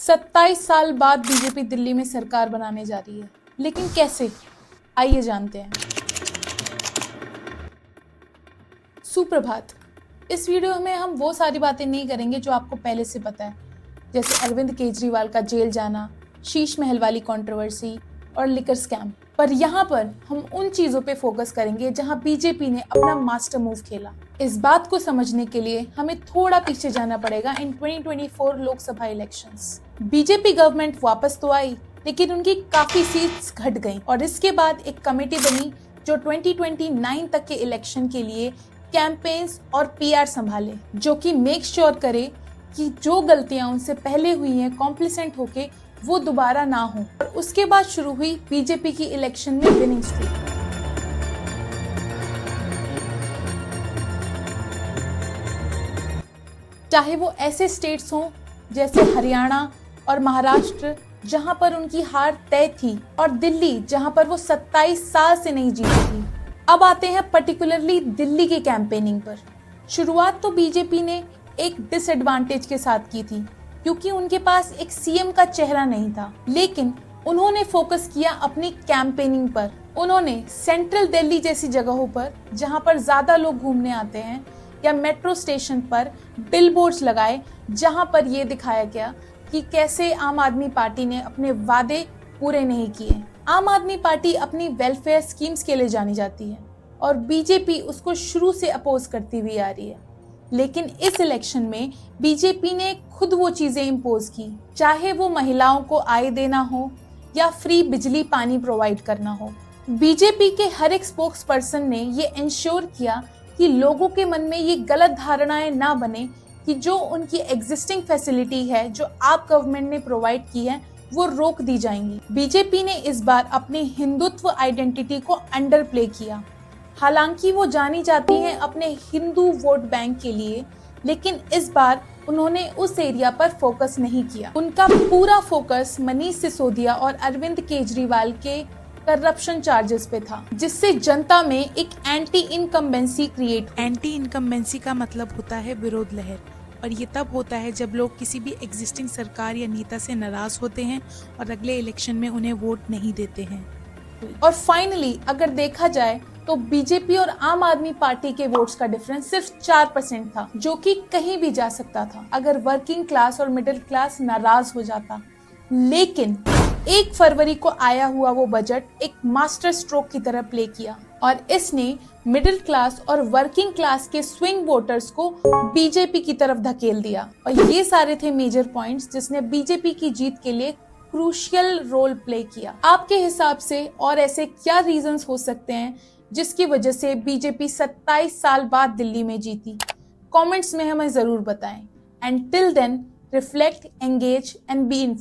27 साल बाद बीजेपी दिल्ली में सरकार बनाने जा रही है, लेकिन कैसे? आइए जानते हैं। सुप्रभात। इस वीडियो में हम वो सारी बातें नहीं करेंगे जो आपको पहले से पता है, जैसे अरविंद केजरीवाल का जेल जाना, शीश महल वाली कंट्रोवर्सी और लिकर स्कैम। पर यहाँ पर हम उन चीजों पे फोकस करेंगे जहाँ बीजेपी ने अपना मास्टर मूव खेला। इस बात को समझने के लिए हमें थोड़ा पीछे जाना पड़ेगा इन 2024 लोकसभा इलेक्शंस। बीजेपी गवर्नमेंट वापस तो आई, लेकिन उनकी काफी सीट्स घट गईं और इसके बाद एक कमेटी बनी जो 2029 तक के इलेक्शन के लिए कैंपेन्स और पीआर संभाले, जो कि मेक श्योर करे कि जो गलतियां उनसे पहले हुई हैं कॉम्प्लिसेंट होके वो दोबारा ना हो। और उसके बाद शुरू हुई बीजेपी की इलेक्शन में विनिंग स्ट्रीक। चाहे वो ऐसे स्टेट्स हों जैसे हरियाणा और महाराष्ट्र जहां पर उनकी हार तय थी, और दिल्ली जहां पर वो 27 साल से नहीं जीती थी। अब आते हैं पर्टिकुलरली दिल्ली की कैंपेनिंग पर। शुरुआत तो बीजेपी ने एक डिसएडवांटेज के साथ की थी, क्योंकि उनके पास एक सीएम का चेहरा नहीं था, लेकिन उन्होंने फोकस किया अपनी कैंपेनिंग पर। उन्होंने सेंट्रल दिल्ली जैसी जगहों पर जहां पर ज्यादा लोग घूमने आते हैं या मेट्रो स्टेशन पर बिलबोर्ड्स लगाए, जहां पर ये दिखाया गया कि कैसे आम आदमी पार्टी ने अपने वादे पूरे नहीं किए। आम आदमी पार्टी अपनी वेलफेयर स्कीम्स के लिए जानी जाती है और बीजेपी उसको शुरू से अपोज करती हुई आ रही है, लेकिन इस इलेक्शन में बीजेपी ने खुद वो चीजें इम्पोज की, चाहे वो महिलाओं को आय देना हो या फ्री बिजली पानी प्रोवाइड करना हो। बीजेपी के हर एक स्पोक्स पर्सन ने ये इंश्योर किया कि लोगों के मन में ये गलत धारणाएं ना बने कि जो उनकी एग्जिस्टिंग फैसिलिटी है जो आप गवर्नमेंट ने प्रोवाइड की है वो रोक दी जाएंगी। बीजेपी ने इस बार अपनी हिंदुत्व आइडेंटिटी को अंडर प्ले किया। हालांकि वो जानी जाती हैं अपने हिंदू वोट बैंक के लिए, लेकिन इस बार उन्होंने उस एरिया पर फोकस नहीं किया। उनका पूरा फोकस मनीष सिसोदिया और अरविंद केजरीवाल के करप्शन चार्जेस पे था, जिससे जनता में एक anti incumbency create. Anti incumbency का मतलब होता है विरोध लहर, और ये तब होता है जब लोग किसी भी एग्जिस्टिंग सरकार या नेता से नाराज होते हैं और अगले इलेक्शन में उन्हें वोट नहीं देते हैं। और फाइनली अगर देखा जाए तो बीजेपी और आम आदमी पार्टी के वोट्स का डिफरेंस सिर्फ 4% था, जो कि कहीं भी जा सकता था अगर वर्किंग क्लास और मिडिल क्लास नाराज हो जाता। लेकिन 1 फरवरी को आया हुआ वो बजट एक मास्टर स्ट्रोक की तरह प्ले किया और इसने मिडिल क्लास और वर्किंग क्लास के स्विंग वोटर्स को बीजेपी की तरफ धकेल दिया। और ये सारे थे मेजर पॉइंट्स जिसने बीजेपी की जीत के लिए क्रूशियल रोल प्ले किया। आपके हिसाब से और ऐसे क्या रीजंस हो सकते हैं जिसकी वजह से बीजेपी 27 साल बाद दिल्ली में जीती? कमेंट्स में हमें जरूर बताएं। And till then, reflect, engage and be informed.